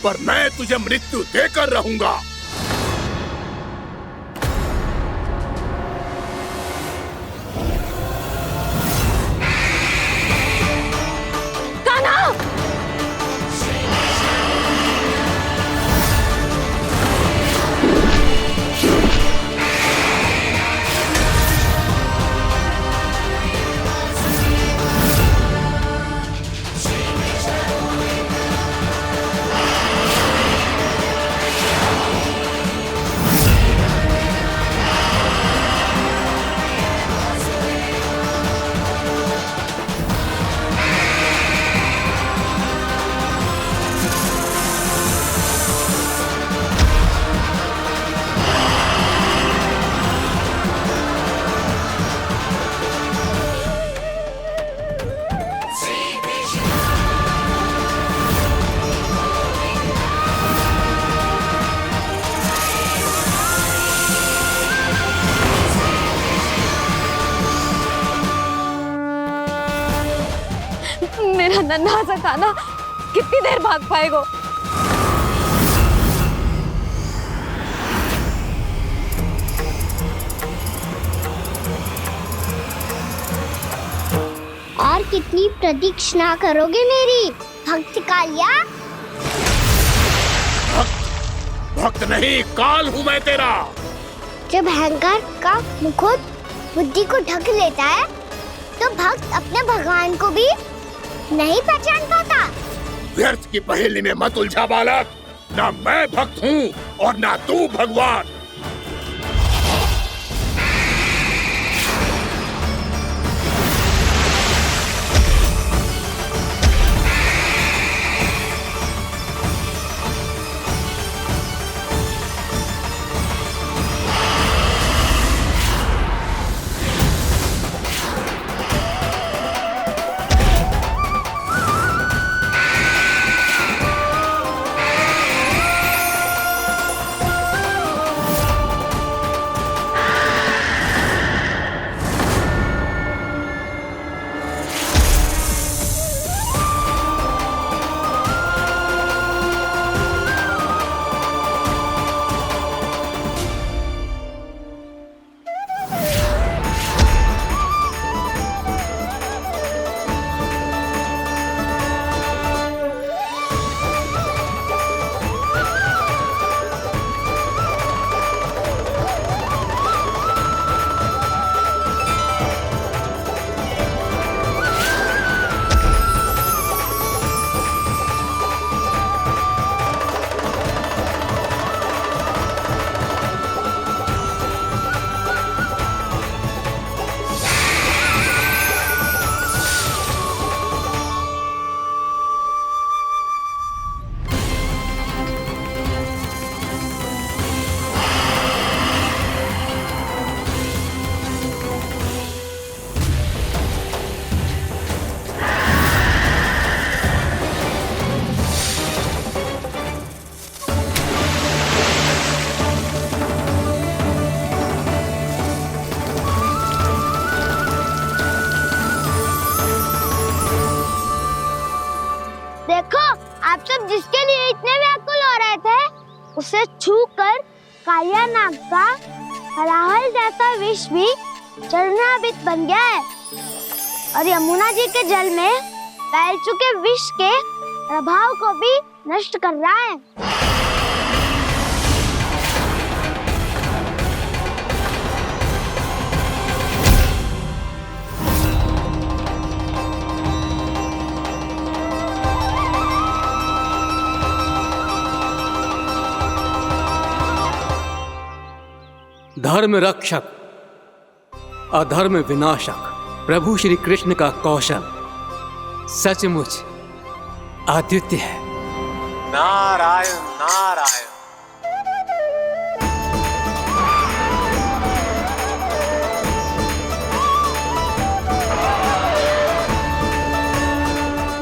पर मैं तुझे मृत्यु देकर रहूंगा। कान्हा! मेरा नन्हा सा कान्हा कितनी देर भाग पाएगा? और कितनी प्रतीक्षा करोगे मेरी भक्त कालिया? भक्त नहीं, काल हूं मैं तेरा। जब अहंकार का मुकुट बुद्धि को ढक लेता है तो भक्त अपने भगवान को भी नहीं पहचान पाता। व्यर्थ की पहेली में मत उलझा बालक, ना मैं भक्त हूँ और ना तू भगवान। जिसके लिए इतने व्याकुल हो रहे थे, उसे छूकर कालिया नाग का हलाहल जैसा विष भी चरणामृत बन गया है और यमुना जी के जल में फैल चुके विष के प्रभाव को भी नष्ट कर रहा है। धर्म रक्षक अधर्म विनाशक प्रभु श्री कृष्ण का कौशल सचमुच आदित्य है। नारायण नारायण।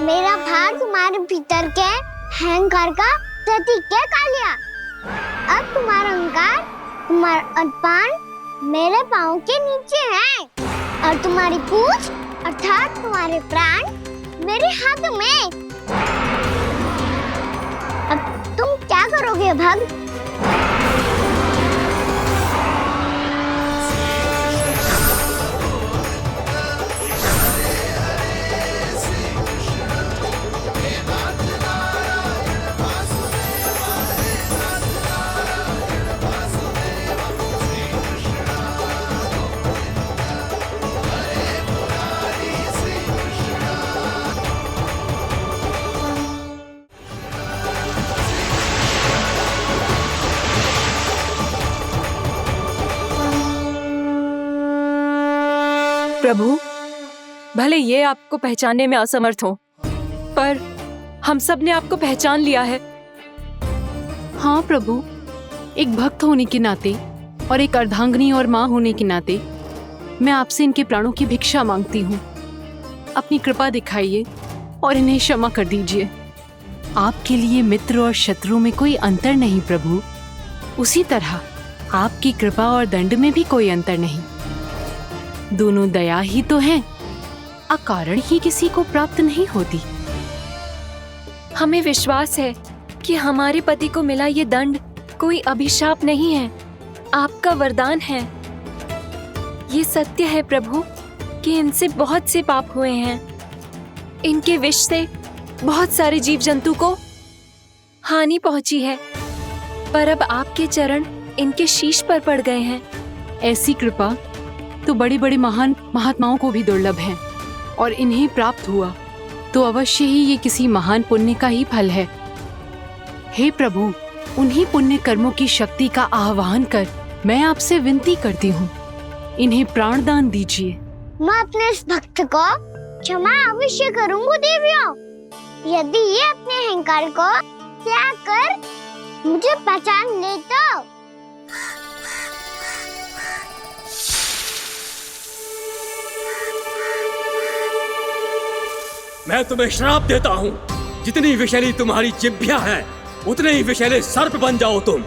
मेरा भार तुम्हारे भीतर के अहंकार का प्रतीक है कालिया। अब तुम्हारा अहंकार, तुम्हारा अर्पण मेरे पाँव के नीचे है और तुम्हारी पूंछ अर्थात तुम्हारे प्राण मेरे हाथ में। अब तुम क्या करोगे भक्त? प्रभु, भले ये आपको पहचानने में असमर्थ हो, पर हम सब ने आपको पहचान लिया है। हाँ प्रभु, एक भक्त होने के नाते और एक अर्धांगिनी और माँ होने के नाते मैं आपसे इनके प्राणों की भिक्षा मांगती हूँ। अपनी कृपा दिखाइए और इन्हें क्षमा कर दीजिए। आपके लिए मित्र और शत्रु में कोई अंतर नहीं प्रभु। उसी तरह आपकी कृपा और दंड में भी कोई अंतर नहीं। दोनों दया ही तो हैं, अकारण ही किसी को प्राप्त नहीं होती। हमें विश्वास है कि हमारे पति को मिला ये दंड कोई अभिशाप नहीं है, आपका वरदान है। ये सत्य है प्रभु कि इनसे बहुत से पाप हुए हैं। इनके विष से बहुत सारे जीव जंतु को हानि पहुंची है, पर अब आपके चरण इनके शीश पर पड़ गए हैं। ऐसी कृपा तो बड़े बड़े महान महात्माओं को भी दुर्लभ है, और इन्हें प्राप्त हुआ तो अवश्य ही ये किसी महान पुण्य का ही फल है। हे प्रभु, उन्हीं पुण्य कर्मों की शक्ति का आह्वान कर मैं आपसे विनती करती हूँ, इन्हें प्राणदान दीजिए। मैं अपने इस भक्त को क्षमा अवश्य करूंगी देवियों, यदि ये अपने अहंकार को त्याग कर मुझे पहचान ले तो। मैं तुम्हें श्राप देता हूँ, जितनी विषैली तुम्हारी जिह्वा है उतने ही विषैले सर्प बन जाओ तुम।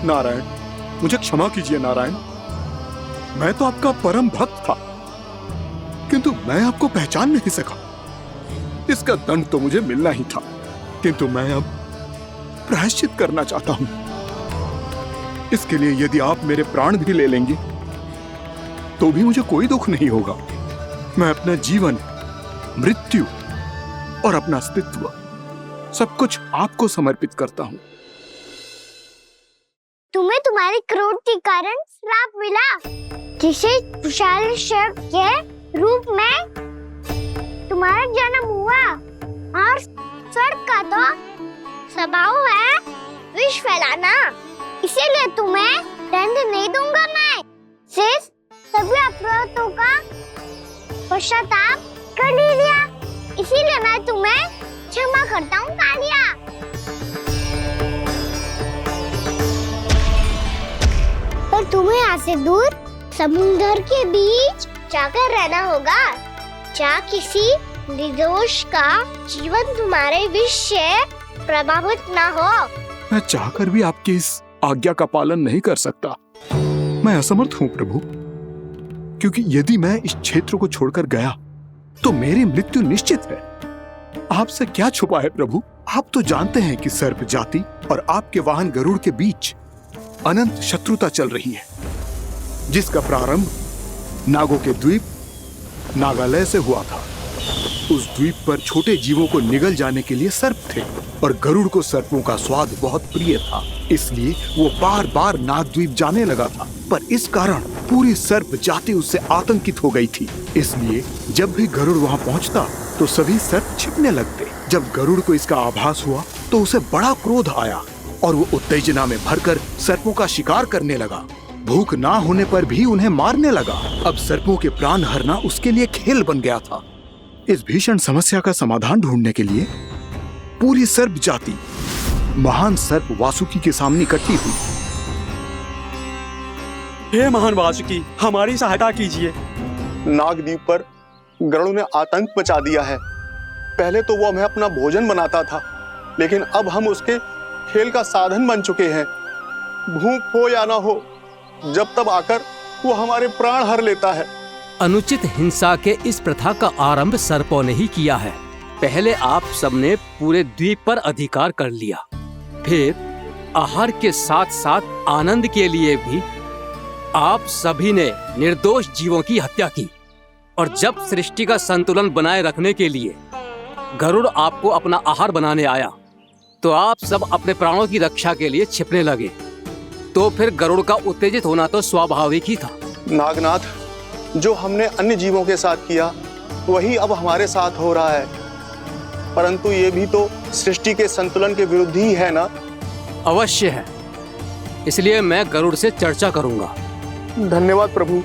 नारायण, मुझे क्षमा कीजिए नारायण। मैं तो आपका परम भक्त था, किंतु मैं आपको पहचान नहीं सका। इसका दंड तो मुझे मिलना ही था, किंतु मैं अब प्रायश्चित करना चाहता हूं। इसके लिए यदि आप मेरे प्राण भी ले लेंगे तो भी मुझे कोई दुख नहीं होगा। मैं अपना जीवन, मृत्यु और अपना अस्तित्व सब कुछ आपको समर्पित करता हूं। तुम्हें तुम्हारे क्रोध के कारण श्राप मिला, जिसे विशाल सर्प के रूप में तुम्हारा जन्म हुआ, और सर्प का तो स्वभाव है विष फैलाना। इसीलिए तुम्हें दंड नहीं दूंगा मैं। सिर्फ सभी अपराधों का पश्चाताप कर लिया, इसीलिए मैं तुम्हें क्षमा करता हूँ कालिया। पर तुम्हें यहाँ से दूर समुद्र के बीच जाकर रहना होगा, जहाँ किसी निर्दोष का जीवन तुम्हारे विष से प्रभावित ना हो। मैं चाहकर भी आपकी इस आज्ञा का पालन नहीं कर सकता। मैं असमर्थ हूँ प्रभु, क्योंकि यदि मैं इस क्षेत्र को छोड़कर गया तो मेरी मृत्यु निश्चित है। आपसे क्या छुपा है प्रभु? आप तो जानते हैं कि सर्प जाति और आपके वाहन गरुड़ के बीच अनंत शत्रुता चल रही है, जिसका प्रारंभ नागों के द्वीप नागालय से हुआ था। उस द्वीप पर छोटे जीवों को निगल जाने के लिए सर्प थे, और गरुड़ को सर्पों का स्वाद बहुत प्रिय था, इसलिए वो बार बार नागद्वीप जाने लगा था। पर इस कारण पूरी सर्प जाति उससे आतंकित हो गई थी, इसलिए जब भी गरुड़ वहां पहुंचता तो सभी सर्प छिपने लगते। जब गरुड़ को इसका आभास हुआ तो उसे बड़ा क्रोध आया और वो उत्तेजना में भरकर सर्पों का शिकार करने लगा। भूख ना होने पर भी उन्हें मारने लगा। अब सर्पों के प्राण हरना उसके लिए खेल बन गया था। इस भीषण समस्या का समाधान ढूंढने के लिए पूरी सर्प जाति महान सर्प वासुकी के सामने इकट्ठी हुई। हे महान वासुकी, हमारी सहायता कीजिए। नागद्वीप पर गरुड़ ने आतंक मचा दिया है। पहले तो वो हमें अपना भोजन बनाता था, लेकिन अब हम उसके खेल का साधन बन चुके हैं। भूख हो या ना हो, जब तब आकर वो हमारे प्राण हर लेता है। अनुचित हिंसा के इस प्रथा का आरंभ सर्पों ने ही किया है। पहले आप सबने पूरे द्वीप पर अधिकार कर लिया, फिर आहार के साथ साथ आनंद के लिए भी आप सभी ने निर्दोष जीवों की हत्या की। और जब सृष्टि का संतुलन बनाए रखने के लिए गरुड़ आपको अपना आहार बनाने आया, तो आप सब अपने प्राणों की रक्षा के लिए छिपने लगे। तो फिर गरुड़ का उत्तेजित होना तो स्वाभाविक ही था। नागनाथ, जो हमने अन्य जीवों के साथ किया वही अब हमारे साथ हो रहा है, परंतु ये भी तो सृष्टि के संतुलन के विरुद्ध ही है ना? अवश्य है, इसलिए मैं गरुड़ से चर्चा करूंगा। धन्यवाद प्रभु।